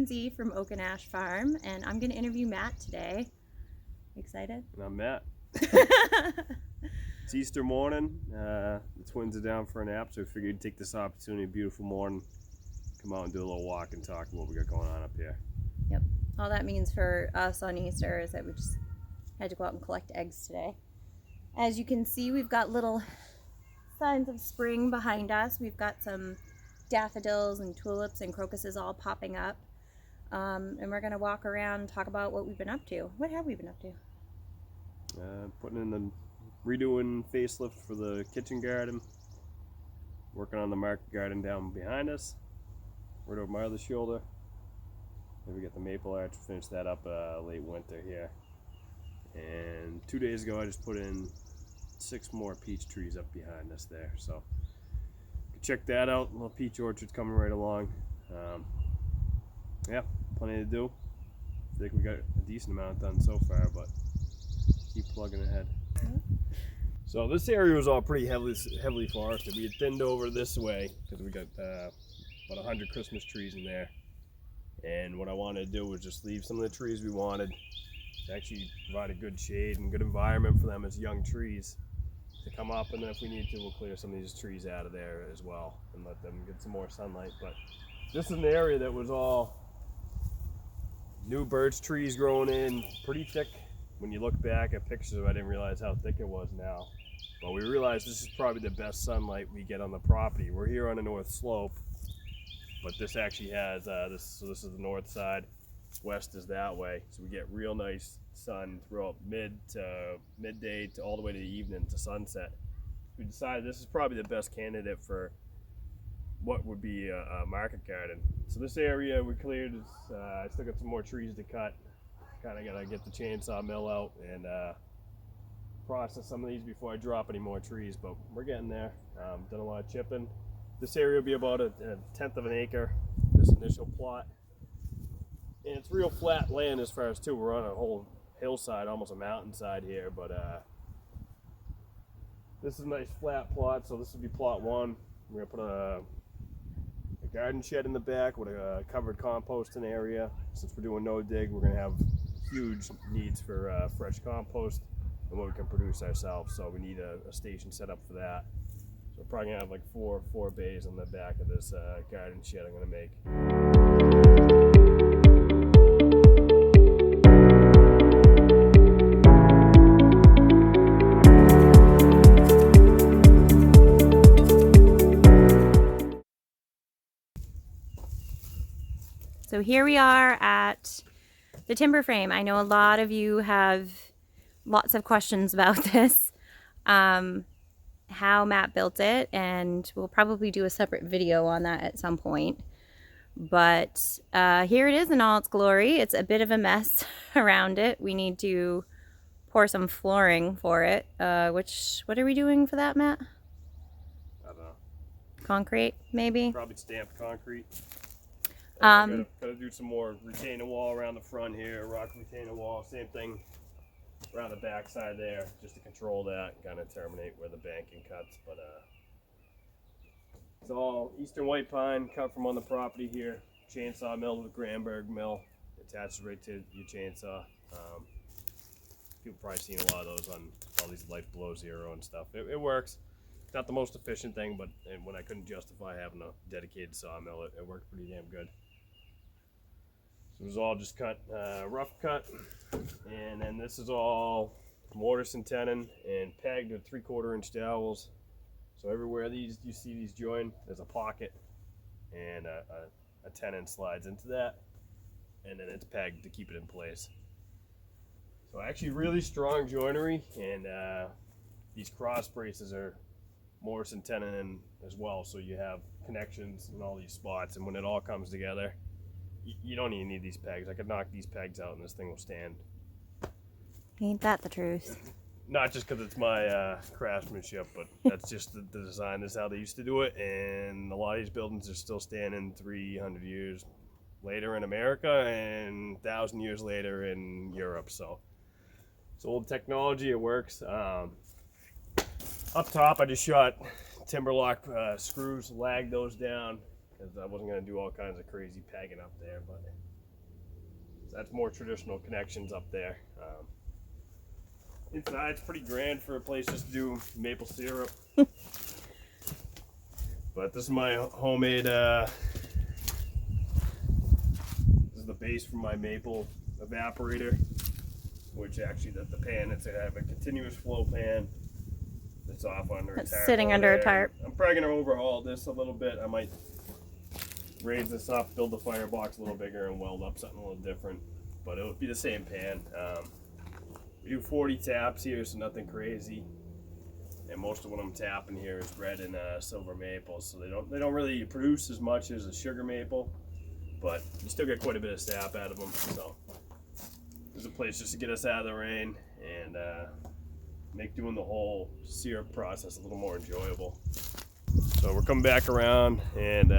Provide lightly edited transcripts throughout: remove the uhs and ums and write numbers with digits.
Lindsay from Oak and Ash Farm, and I'm going to interview Matt today. Excited? And I'm Matt. It's Easter morning. The twins are down for a nap, so we figured we'd take this opportunity, beautiful morning, come out and do a little walk and talk about what we got going on up here. Yep. All that means for us on Easter is that we just had to go out and collect eggs today. As you can see, we've got little signs of spring behind us. We've got some daffodils and tulips and crocuses all popping up. And we're going to walk around and talk about what we've been up to. What have we been up to? Putting in the redoing facelift for the kitchen garden, working on the market garden down behind us, right over my other shoulder. Then we got the maple arch, finished that up late winter here. And 2 days ago I just put in 6 more peach trees up behind us there, so check that out. Little peach orchard's coming right along. Yeah, plenty to do. I think we got a decent amount done so far, but keep plugging ahead. So this area was all pretty heavily forested. We had thinned over this way because we got about 100 Christmas trees in there. And what I wanted to do was just leave some of the trees we wanted to actually provide a good shade and good environment for them as young trees to come up, and then if we need to, we'll clear some of these trees out of there as well and let them get some more sunlight. But this is an area that was all new birch trees growing in pretty thick. When you look back at pictures of it, I didn't realize how thick it was now, but we realized this is probably the best sunlight we get on the property. We're here on the north slope, but this actually has this is the north side, west is that way, so we get real nice sun throughout midday to all the way to the evening to sunset. We decided this is probably the best candidate for what would be a market garden. So this area we cleared is I still got some more trees to cut. Kind of gotta get the chainsaw mill out and process some of these before I drop any more trees, but we're getting there. Done a lot of chipping. This area will be about a 1/10 of an acre, this initial plot. And it's real flat land as far as too. We're on a whole hillside, almost a mountainside here, but this is a nice flat plot, so this will be plot 1. We're gonna put a garden shed in the back with a covered composting area. Since we're doing no dig, we're gonna have huge needs for fresh compost and what we can produce ourselves, so we need a station set up for that. So we're probably gonna have like four bays on the back of this garden shed I'm gonna make. So here we are at the timber frame. I know a lot of you have lots of questions about this, how Matt built it, and we'll probably do a separate video on that at some point. But here it is in all its glory. It's a bit of a mess around it. We need to pour some flooring for it. What are we doing for that, Matt? I don't know. Concrete, maybe? Probably stamped concrete. Gotta do some more retaining wall around the front here, rock retaining wall, same thing around the back side there, just to control that and kind of terminate where the banking cuts. But it's all eastern white pine cut from on the property here, chainsaw milled with Granberg mill, attaches right to your chainsaw. People probably seen a lot of those on all these Life Below Zero and stuff. It works. It's not the most efficient thing, but when I couldn't justify having a dedicated sawmill, it worked pretty damn good. So it was all just cut, rough cut, and then this is all mortise and tenon and pegged with 3/4 inch dowels. So everywhere you see these join, there's a pocket, and a tenon slides into that, and then it's pegged to keep it in place. So actually really strong joinery, and these cross braces are mortise and tenon as well, so you have connections in all these spots, and when it all comes together, you don't even need these pegs. I could knock these pegs out and this thing will stand. Ain't that the truth? Not just because it's my craftsmanship, but that's just the design. This is how they used to do it, and a lot of these buildings are still standing 300 years later in America and 1,000 years later in Europe. So it's old technology, it works. Up top I just shot Timberlock screws, lagged those down because I wasn't going to do all kinds of crazy pegging up there, but that's more traditional connections up there. Inside, it's pretty grand for a place just to do maple syrup. But this is my homemade, this is the base for my maple evaporator, which actually the pan, I have a continuous flow pan that's off under a tarp. It's sitting under a tarp. I'm probably gonna overhaul this a little bit. I might raise this up, build the firebox a little bigger, and weld up something a little different. But it would be the same pan. We do 40 taps here, so nothing crazy. And most of what I'm tapping here is red and silver maple, so they don't really produce as much as a sugar maple, but you still get quite a bit of sap out of them. So there's a place just to get us out of the rain and make doing the whole syrup process a little more enjoyable. So we're coming back around, and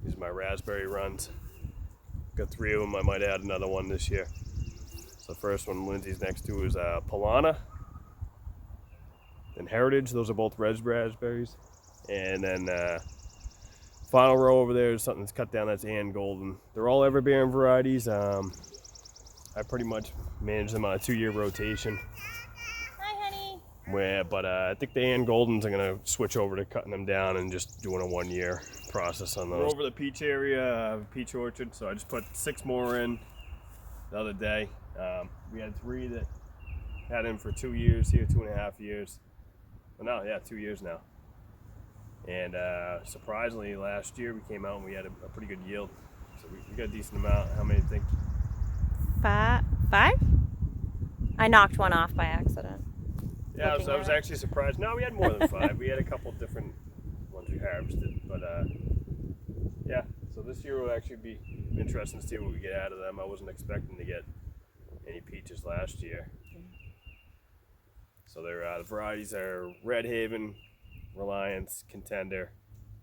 these are my raspberry runs. Got 3 of them. I might add another one this year. So the first one Lindsay's next to is Polana and Heritage. Those are both red raspberries. And then final row over there is something that's cut down, that's Ann Golden. They're all Everbearing varieties. I pretty much manage them on a 2-year rotation. Hi, honey. But I think the Ann Goldens, I'm going to switch over to cutting them down and just doing a 1-year process on those. We're over the peach area, peach orchard, so I just put 6 more in the other day. We had 3 that had in for 2 years here, 2.5 years. Well, no, yeah, 2 years now. And surprisingly, last year we came out and we had a pretty good yield. So we got a decent amount. How many do you think? 5? I knocked one off by accident. Yeah, so I was actually surprised. No, we had more than 5. We had a couple different ones we harvested. But yeah, so this year will actually be interesting to see what we get out of them. I wasn't expecting to get any peaches last year. So their the varieties are Red Haven, Reliance, Contender,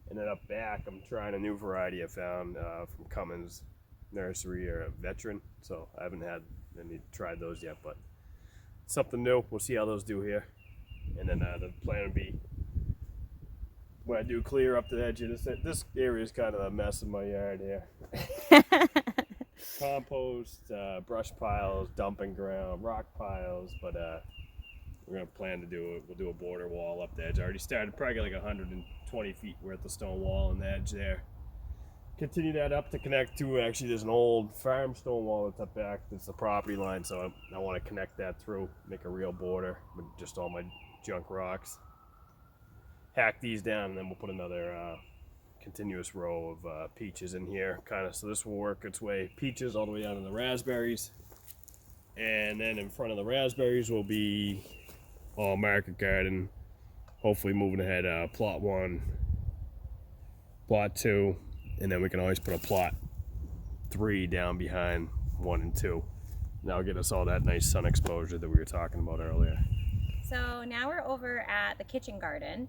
and then up back I'm trying a new variety I found from Cummins Nursery, or a Veteran. So I haven't tried those yet, but something new. We'll see how those do here. And then the plan would be, when I do clear up the edge of this area is kind of a mess in my yard here. Compost, brush piles, dumping ground, rock piles, but we're gonna plan to we'll do a border wall up the edge. I already started, probably got like 120 feet. We're at the stone wall on the edge there. Continue that up to connect to, actually there's an old farm stone wall that's up back, that's the property line, so I want to connect that through, make a real border with just all my junk rocks. Hack these down, and then we'll put another continuous row of peaches in here, kind of, so this will work its way, peaches all the way down to the raspberries. And then in front of the raspberries will be all market garden, hopefully moving ahead, plot 1, plot 2, and then we can always put a plot 3 down behind 1 and 2. That'll get us all that nice sun exposure that we were talking about earlier. So now we're over at the kitchen garden,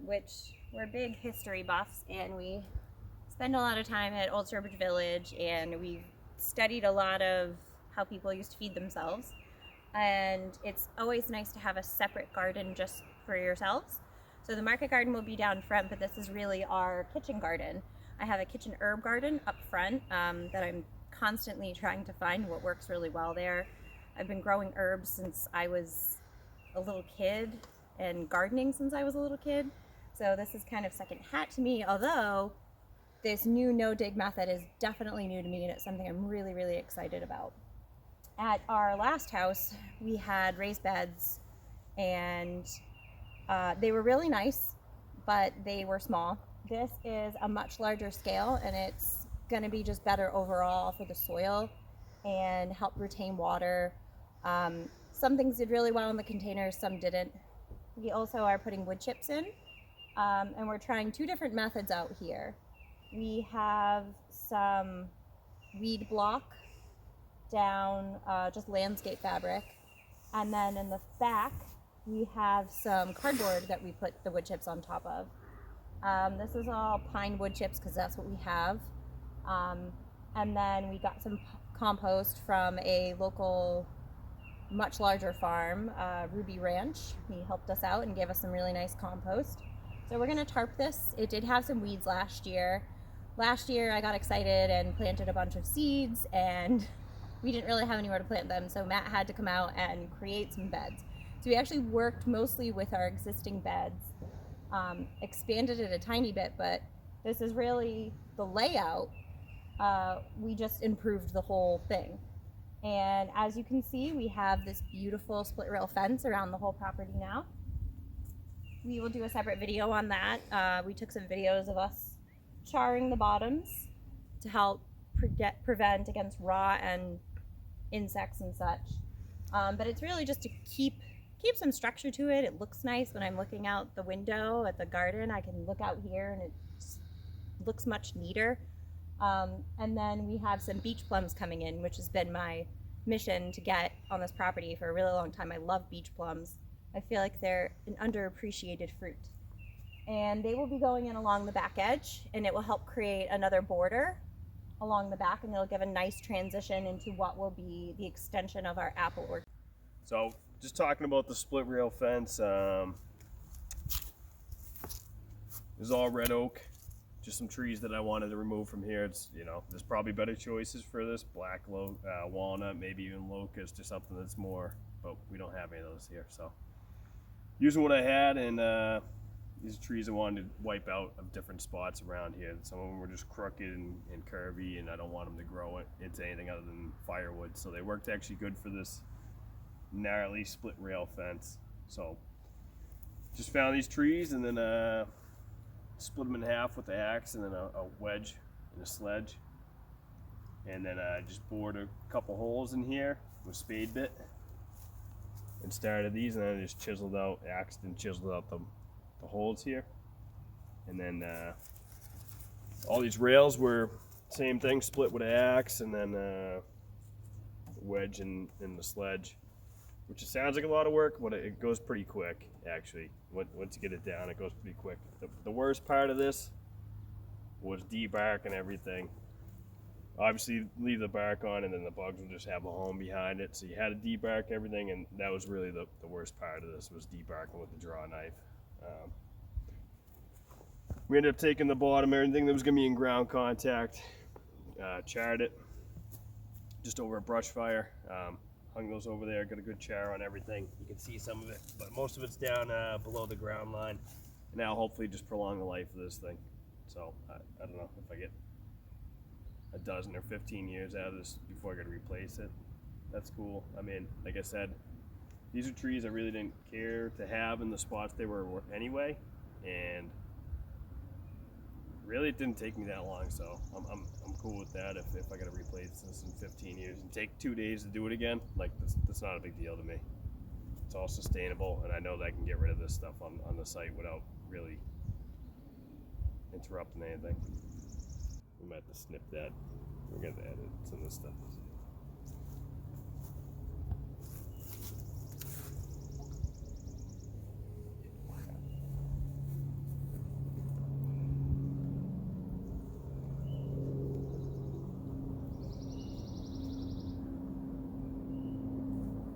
which we're big history buffs, and we spend a lot of time at Old Sturbridge Village, and we've studied a lot of how people used to feed themselves. And it's always nice to have a separate garden just for yourselves. So the market garden will be down front, but this is really our kitchen garden. I have a kitchen herb garden up front that I'm constantly trying to find what works really well there. I've been growing herbs since I was a little kid and gardening since I was a little kid. So this is kind of second hat to me, although this new no-dig method is definitely new to me, and it's something I'm really, really excited about. At our last house, we had raised beds, and they were really nice, but they were small. This is a much larger scale, and it's going to be just better overall for the soil and help retain water. Some things did really well in the containers, some didn't. We also are putting wood chips in, and we're trying 2 different methods out here. We have some weed block down, just landscape fabric, and then in the back we have some cardboard that we put the wood chips on top of. This is all pine wood chips because that's what we have, and then we got some compost from a local much larger farm, Ruby Ranch. He helped us out and gave us some really nice compost. So we're going to tarp this. It did have some weeds last year. last year I got excited and planted a bunch of seeds, and we didn't really have anywhere to plant them, so Matt had to come out and create some beds. So we actually worked mostly with our existing beds, expanded it a tiny bit, but this is really the layout. We just improved the whole thing. And as you can see, we have this beautiful split rail fence around the whole property now. We will do a separate video on that. We took some videos of us charring the bottoms to help prevent against rot and insects and such. But it's really just to keep some structure to it. It looks nice when I'm looking out the window at the garden. I can look out here and it looks much neater. And then we have some beach plums coming in, which has been my mission to get on this property for a really long time. I love beach plums. I feel like they're an underappreciated fruit. And they will be going in along the back edge, and it will help create another border along the back, and it'll give a nice transition into what will be the extension of our apple orchard. So just talking about the split rail fence, this is all red oak. Just some trees that I wanted to remove from here. It's, you know, there's probably better choices for this. Black walnut, maybe even locust or something that's more, but we don't have any of those here. So using what I had, and these trees I wanted to wipe out of different spots around here. Some of them were just crooked and curvy, and I don't want them to grow it into anything other than firewood. So they worked actually good for this gnarly split rail fence. So just found these trees, and then split them in half with the axe, and then a wedge and a sledge, and then I just bored a couple holes in here with spade bit and started these, and then I just chiseled out, axed and chiseled out the holes here. And then all these rails were same thing, split with an axe, and then wedge and the sledge, which sounds like a lot of work, but it goes pretty quick actually. Once you get it down, it goes pretty quick. The worst part of this was debarking everything. Obviously leave the bark on, and then the bugs will just have a home behind it. So you had to debark everything, and that was really the worst part of this, was debarking with the draw knife. We ended up taking the bottom, everything that was going to be in ground contact, charred it just over a brush fire. Hung those over there, got a good char on everything. You can see some of it, but most of it's down below the ground line. And now hopefully just prolong the life of this thing. So I don't know if I get a dozen or 15 years out of this before I got to replace it. That's cool. I mean, like I said, these are trees I really didn't care to have in the spots they were anyway, and really it didn't take me that long, so I'm cool with that. If I got to replace this in 15 years and take 2 days to do it again, like that's not a big deal to me. It's all sustainable, and I know that I can get rid of this stuff on the site without really interrupting anything. We might have to snip that. We're going to edit some of this stuff.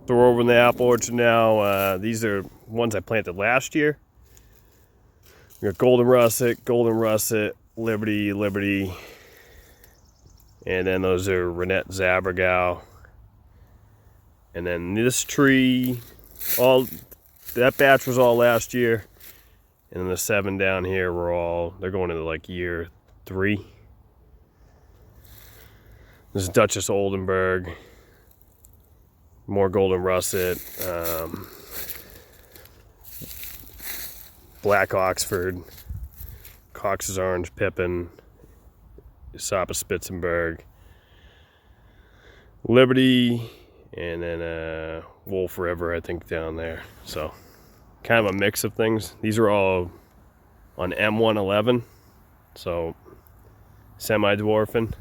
So we're over in the apple orchard now. These are ones I planted last year. We got golden russet, Liberty, and then those are Renette Zabergau. And then this tree, that batch was all last year. And then the 7 down here they're going into like year 3. This is Duchess Oldenburg. More golden russet, black Oxford, Cox's orange pippin, Sapa Spitzenberg, Liberty, and then Wolf River, I think, down there. So kind of a mix of things. These are all on M111, so semi-dwarfing.